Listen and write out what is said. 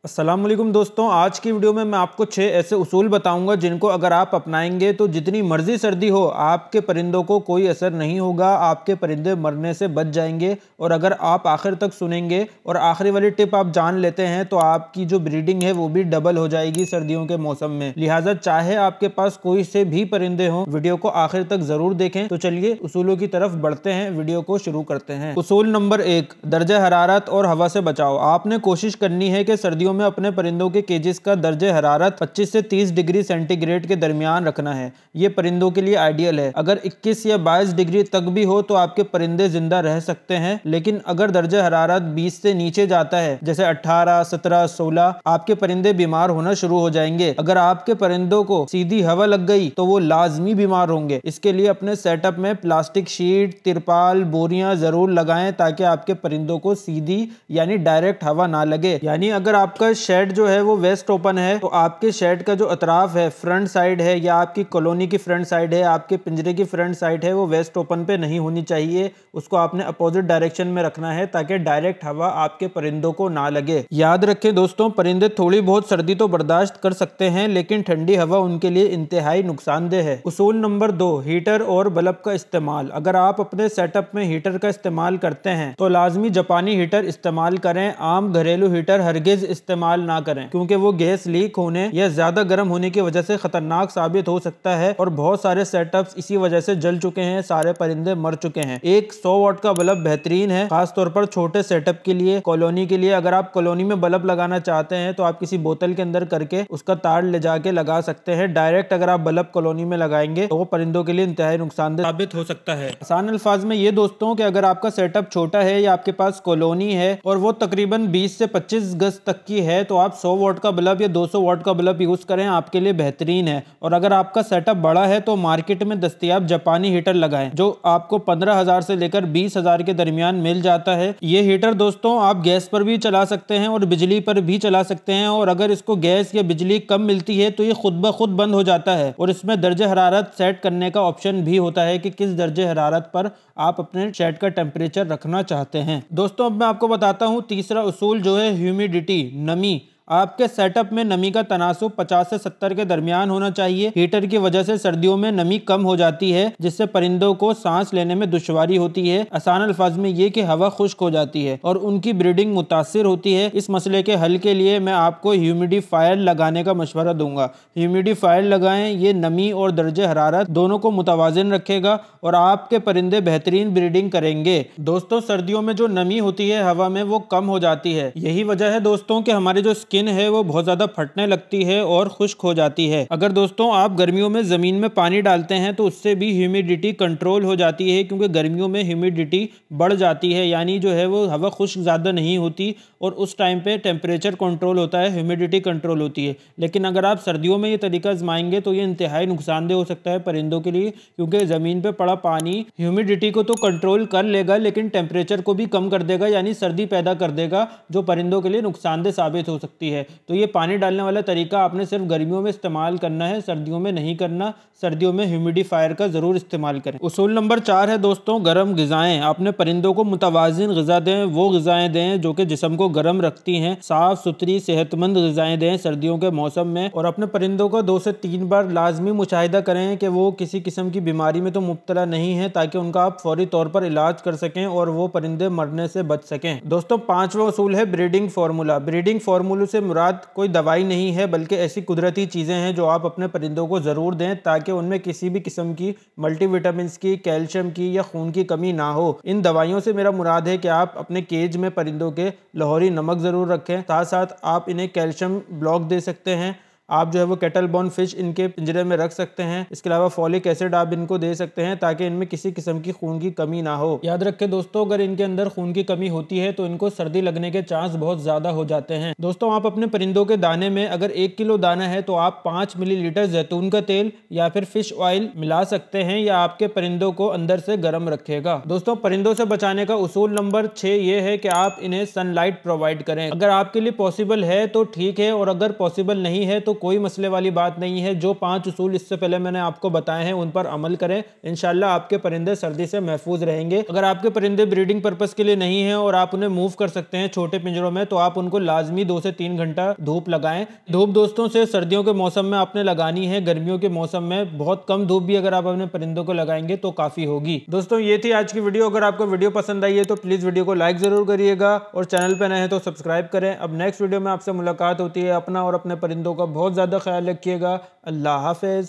अस्सलाम वालेकुम दोस्तों, आज की वीडियो में मैं आपको 6 ऐसे उसूल बताऊंगा जिनको अगर आप अपनाएंगे तो जितनी मर्जी सर्दी हो आपके परिंदों को कोई असर नहीं होगा, आपके परिंदे मरने से बच जाएंगे। और अगर आप आखिर तक सुनेंगे और आखिरी वाली टिप आप जान लेते हैं तो आपकी जो ब्रीडिंग है वो भी डबल हो जाएगी सर्दियों के मौसम में। लिहाजा चाहे आपके पास कोई से भी परिंदे हों, वीडियो को आखिर तक जरूर देखें। तो चलिए उसूलों की तरफ बढ़ते हैं, वीडियो को शुरू करते हैं। उसूल नंबर 1, दर्जे हरारत और हवा से बचाओ। आपने कोशिश करनी है कि सर्दियों में अपने परिंदों के केजेस का दर्जे हरारत 25 से 30 डिग्री सेंटीग्रेड के दरमियान रखना है। ये परिंदों के लिए आइडियल है। अगर 21 या 22 डिग्री तक भी हो तो आपके परिंदे जिंदा रह सकते हैं, लेकिन अगर दर्जे हरारत 20 से नीचे जाता है, जैसे 18, 17, 16, आपके परिंदे बीमार होना शुरू हो जाएंगे। अगर आपके परिंदों को सीधी हवा लग गई तो वो लाजमी बीमार होंगे। इसके लिए अपने सेटअप में प्लास्टिक शीट, तिरपाल, बोरियां जरूर लगाएं ताकि आपके परिंदों को सीधी यानी डायरेक्ट हवा ना लगे। यानी अगर आपका शेड जो है वो वेस्ट ओपन है तो आपके शेड का जो अतराफ है, फ्रंट साइड है या आपकी कॉलोनी की फ्रंट साइड है, आपके पिंजरे की फ्रंट साइड है, वो वेस्ट ओपन पे नहीं होनी चाहिए। उसको आपने अपोजिट डायरेक्शन में रखना है ताकि डायरेक्ट हवा आपके परिंदों को ना लगे। याद रखें दोस्तों, परिंदे थोड़ी बहुत सर्दी तो बर्दाश्त कर सकते हैं, लेकिन ठंडी हवा उनके लिए इंतहाई नुकसानदेह है। उसूल नंबर 2, हीटर और बल्ब का इस्तेमाल। अगर आप अपने सेटअप में हीटर का इस्तेमाल करते हैं तो लाजमी जापानी हीटर इस्तेमाल करें। आम घरेलू हीटर हरगिज इस्तेमाल ना करें, क्योंकि वो गैस लीक होने या ज्यादा गर्म होने की वजह से खतरनाक साबित हो सकता है और बहुत सारे सेटअप्स इसी वजह से जल चुके हैं, सारे परिंदे मर चुके हैं। एक 100 वाट का बल्ब बेहतरीन है, खासतौर पर छोटे सेटअप के लिए, कॉलोनी के लिए। अगर आप कॉलोनी में बल्ब लगाना चाहते हैं तो आप किसी बोतल के अंदर करके उसका तार ले जाके लगा सकते हैं। डायरेक्ट अगर आप बल्ब कॉलोनी में लगाएंगे तो वो परिंदों के लिए इंतहाई नुकसानदेह साबित हो सकता है। आसान अल्फाज में ये दोस्तों कि अगर आपका सेटअप छोटा है या आपके पास कॉलोनी है और वो तकरीबन 20 से 25 गज तक की है तो आप 100 वाट का बल्ब या 200 वाट का बल्ब यूज करें, आपके लिए बेहतरीन है। और अगर आपका सेटअप बड़ा है तो मार्केट में दस्तयाब जापानी हीटर लगाएं, जो आपको 15,000 से लेकर 20,000 के दरमियान मिल जाता है। ये हीटर दोस्तों आप गैस पर भी चला सकते हैं और बिजली पर भी चला सकते हैं, और अगर इसको गैस या बिजली कम मिलती है तो ये खुद ब खुद बंद हो जाता है। और इसमें दर्जे हरारत सेट करने का ऑप्शन भी होता है कि किस दर्जे हरारत पर आप अपने शेड का टेम्परेचर रखना चाहते हैं। दोस्तों अब मैं आपको बताता हूँ तीसरा उसूल जो है ह्यूमिडिटी, नमी। आपके सेटअप में नमी का तनासुब 50 से 70 के दरमियान होना चाहिए। हीटर की वजह से सर्दियों में नमी कम हो जाती है, जिससे परिंदों को सांस लेने में दुश्वारी होती है। आसान अल्फाज में ये कि हवा खुश्क हो जाती है और उनकी ब्रीडिंग मुतासिर होती है। इस मसले के हल के लिए मैं आपको ह्यूमिडिफायर लगाने का मशवरा दूंगा। ह्यूमिडिफायर लगाएं, ये नमी और दर्जे हरारत दोनों को मुतवाजिन रखेगा और आपके परिंदे बेहतरीन ब्रीडिंग करेंगे। दोस्तों सर्दियों में जो नमी होती है हवा में वो कम हो जाती है। यही वजह है दोस्तों कि हमारे जो स्किन है वो बहुत ज्यादा फटने लगती है और खुश्क हो जाती है। अगर दोस्तों आप गर्मियों में जमीन में पानी डालते हैं तो उससे भी ह्यूमिडिटी कंट्रोल हो जाती है, क्योंकि गर्मियों में ह्यूमिडिटी बढ़ जाती है, यानी जो है वो हवा खुश्क ज्यादा नहीं होती और उस टाइम पे टेम्परेचर कंट्रोल होता है, ह्यूमिडिटी कंट्रोल होती है। लेकिन अगर आप सर्दियों में ये तरीका आजमाएंगे तो ये इंतहाई नुकसानदेह हो सकता है परिंदों के लिए, क्योंकि जमीन पे पड़ा पानी ह्यूमिडिटी को तो कंट्रोल कर लेगा लेकिन टेम्परेचर को भी कम कर देगा, यानी सर्दी पैदा कर देगा, जो परिंदों के लिए नुकसानदेह साबित हो सकती है। तो ये पानी डालने वाला तरीका आपने सिर्फ गर्मियों में इस्तेमाल करना है, सर्दियों में नहीं करना। सर्दियों में ह्यूमिडिफायर का जरूर इस्तेमाल करें। उसूल नंबर 4 है दोस्तों गर्म ग़िज़ाएं। अपने परिंदों को मुतवाज़िन ग़िज़ा दें, वो ग़िज़ाएं दें जो कि जिस्म को गर्म रखती हैं। साफ सुथरी सेहतमंद ग़िज़ाएं दें सर्दियों के मौसम में। और अपने परिंदों को 2 से 3 बार लाजमी मुशाहिदा करें कि वो किसी किस्म की बीमारी में तो मुब्तला नहीं है, ताकि उनका आप फौरी तौर पर इलाज कर सकें और वो परिंदे मरने से बच सकें। दोस्तों 5वां उसूल है ब्रीडिंग फार्मूला। ब्रीडिंग फार्मूले से मुराद कोई दवाई नहीं है, बल्कि ऐसी कुदरती चीजें हैं जो आप अपने परिंदों को जरूर दें ताकि उनमें किसी भी किस्म की मल्टीविटामिन्स की, कैल्शियम की या खून की कमी ना हो। इन दवाइयों से मेरा मुराद है कि आप अपने केज में परिंदों के लाहौरी नमक जरूर रखें, साथ साथ आप इन्हें कैल्शियम ब्लॉक दे सकते हैं। आप जो है वो केटल बोन फिश इनके पिंजरे में रख सकते हैं। इसके अलावा फॉलिक एसिड आप इनको दे सकते हैं ताकि इनमें किसी किस्म की खून की कमी ना हो। याद रखें दोस्तों, अगर इनके अंदर खून की कमी होती है तो इनको सर्दी लगने के चांस बहुत ज्यादा हो जाते हैं। दोस्तों आप अपने परिंदों के दाने में अगर 1 किलो दाना है तो आप 5 मिलीलीटर जैतून का तेल या फिर फिश ऑयल मिला सकते हैं, या आपके परिंदों को अंदर से गर्म रखेगा। दोस्तों परिंदों से बचाने का उसूल नंबर 6 ये है कि आप इन्हें सनलाइट प्रोवाइड करें। अगर आपके लिए पॉसिबल है तो ठीक है, और अगर पॉसिबल नहीं है तो कोई मसले वाली बात नहीं है। जो 5 उसूल इससे पहले मैंने आपको बताए हैं उन पर अमल करें, इंशाल्लाह आपके परिंदे सर्दी से महफूज रहेंगे। अगर आपके परिंदे ब्रीडिंग पर्पस के लिए नहीं है और आप उन्हें मूव कर सकते हैं छोटे पिंजरों में, तो आप उनको लाजमी 2 से 3 घंटा धूप लगाएं। धूप दोस्तों से सर्दियों के मौसम में आपने लगानी है, गर्मियों के मौसम में बहुत कम धूप भी अगर आप अपने परिंदों को लगाएंगे तो काफी होगी। दोस्तों ये थी आज की वीडियो। अगर आपको वीडियो पसंद आई है तो प्लीज वीडियो को लाइक जरूर करिएगा और चैनल पे नए हैं तो सब्सक्राइब करें। अब नेक्स्ट वीडियो में आपसे मुलाकात होती है। अपना और अपने परिंदों का बहुत ज्यादा ख्याल रखिएगा। अल्लाह हाफिज।